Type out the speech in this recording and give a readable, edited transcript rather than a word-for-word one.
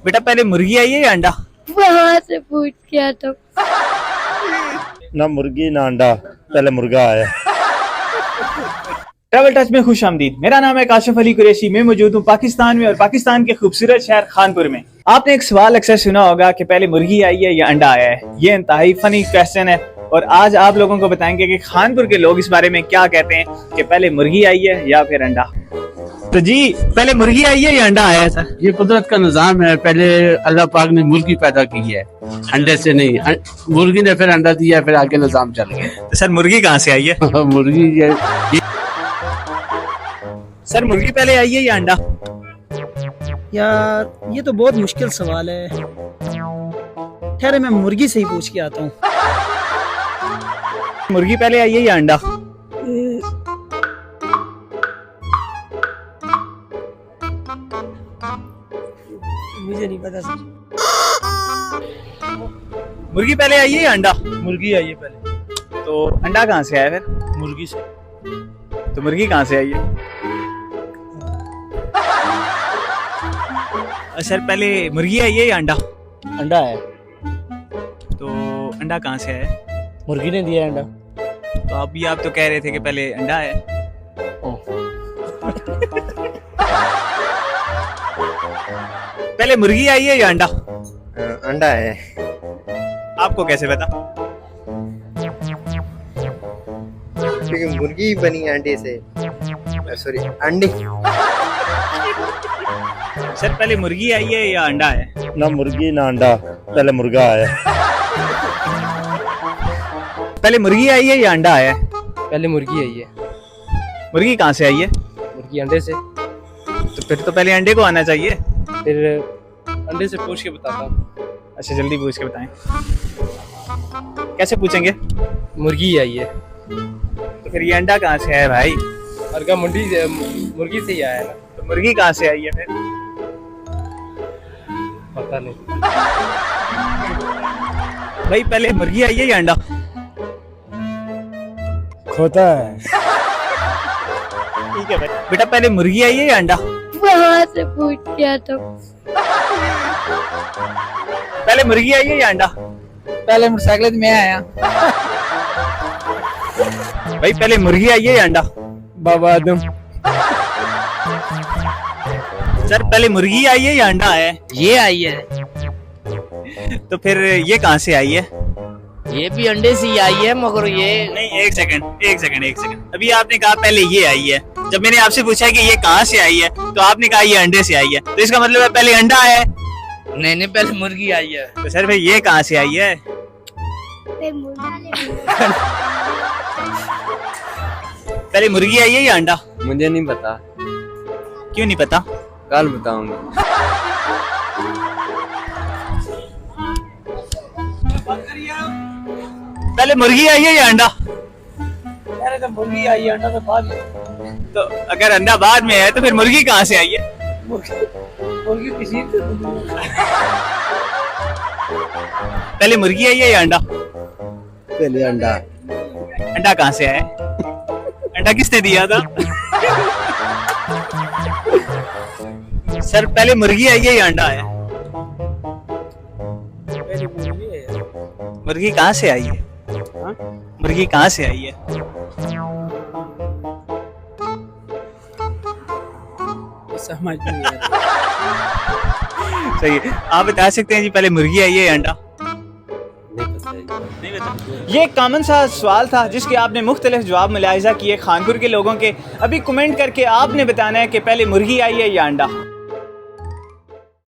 बेटा पहले मुर्गी आई है या अंडा? वहाँ से पूछ किया तो ना मुर्गी ना अंडा, पहले मुर्गा आया। ट्रैवल टच में खुश आमदीद। मेरा नाम है काशिफ अली कुरैशी। मैं मौजूद हूँ पाकिस्तान में और पाकिस्तान के खूबसूरत शहर खानपुर में। आपने एक सवाल अक्सर सुना होगा कि पहले मुर्गी आई है या अंडा आया है। ये इंतहाई फनी क्वेश्चन है और आज आप लोगों को बताएंगे कि खानपुर के लोग इस बारे में क्या कहते हैं कि पहले मुर्गी आई है या फिर अंडा। तो जी पहले मुर्गी आई है या अंडा आया है सर? ये कुदरत का निजाम है। पहले अल्लाह पाक ने मुर्गी पैदा की है, अंडे से नहीं। मुर्गी ने फिर अंडा दिया, फिर आगे निजाम चल गया। तो सर मुर्गी कहाँ से आई है? मुर्गी ये सर मुर्गी पहले आई है या अंडा? यार ये तो बहुत मुश्किल सवाल है। ठहरे मैं मुर्गी से ही पूछ के आता हूँ। मुर्गी पहले आई है या अंडा? मुझे नहीं पता सर। मुर्गी पहले आई है या अंडा? मुर्गी आई है पहले। तो अंडा कहाँ से आया फिर? मुर्गी से। तो मुर्गी कहाँ से आई है? सर पहले मुर्गी आई है या अंडा? अंडा है। तो अंडा कहाँ से आया है? मुर्गी ने दिया अंडा। तो अभी आप तो कह रहे थे कि पहले अंडा है। पहले मुर्गी आई है या अंडा? अंडा है। आपको कैसे पता? क्योंकि मुर्गी बनी अंडे से, सॉरी अंडे। सर पहले मुर्गी आई है या अंडा है? ना मुर्गी ना अंडा, पहले मुर्गा आया। पहले मुर्गी आई है या अंडा आया है? पहले मुर्गी आई है। मुर्गी कहाँ से आई है? मुर्गी अंडे से। तो फिर तो पहले अंडे को आना चाहिए। फिर अंडे से पूछ के बताता हूँ। अच्छा जल्दी पूछ के बताएं। कैसे पूछेंगे? मुर्गी आई है। तो फिर ये अंडा कहाँ से आया भाई? अर्गा मुर्गी से ही आया है ना। तो मुर्गी कहाँ से आई है फिर? पता नहीं। भाई पहले मुर्गी आई है या अंडा? खोता है। ठीक है भाई। बेटा पहले मुर्गी आई है या अंडा? वहाँ से पूछ किया तो पहले मुर्गी आई है या अंडा? पहले मोटरसाइकिल में आया। भाई पहले मुर्गी आई है या अंडा? बाबा आदम। सर पहले मुर्गी आई है या अंडा है? ये आई है। तो फिर ये कहाँ से आई है? ये भी अंडे से ही आई है, मगर ये नहीं एक सेकंड। अभी आपने कहा पहले ये आई है। जब मैंने आपसे पूछा कि ये कहाँ से आई है तो आपने कहा ये अंडे से आई है। तो इसका मतलब है पहले अंडा है। नहीं पहले मुर्गी आई है। तो सर भाई ये कहाँ से आई है? पहले मुर्गी आई है या अंडा? मुझे नहीं पता। क्यों नहीं पता? कल बताऊंगा। पहले मुर्गी आई है या अंडा? यार तो मुर्गी आई है, अंडा तो बाद में। तो अगर अंडा बाद में है तो फिर मुर्गी कहाँ से आई है? मुर्गी किसी पहले मुर्गी आई है या अंडा? पहले अंडा। अंडा कहाँ से आया? अंडा किसने दिया था? सर पहले मुर्गी आई है या अंडा है? मुर्गी कहाँ से आई है? मुर्गी कहाँ से आई है? समझ नहीं आ रहा। सही है। आप बता सकते हैं जी पहले मुर्गी आई है या अंडा? नहीं पता। ये एक कॉमन सा सवाल था जिसके आपने मुख्तलिफ जवाब मुलाहिजा किए खानपुर के लोगों के। अभी कमेंट करके आपने बताना है कि पहले मुर्गी आई है या अंडा।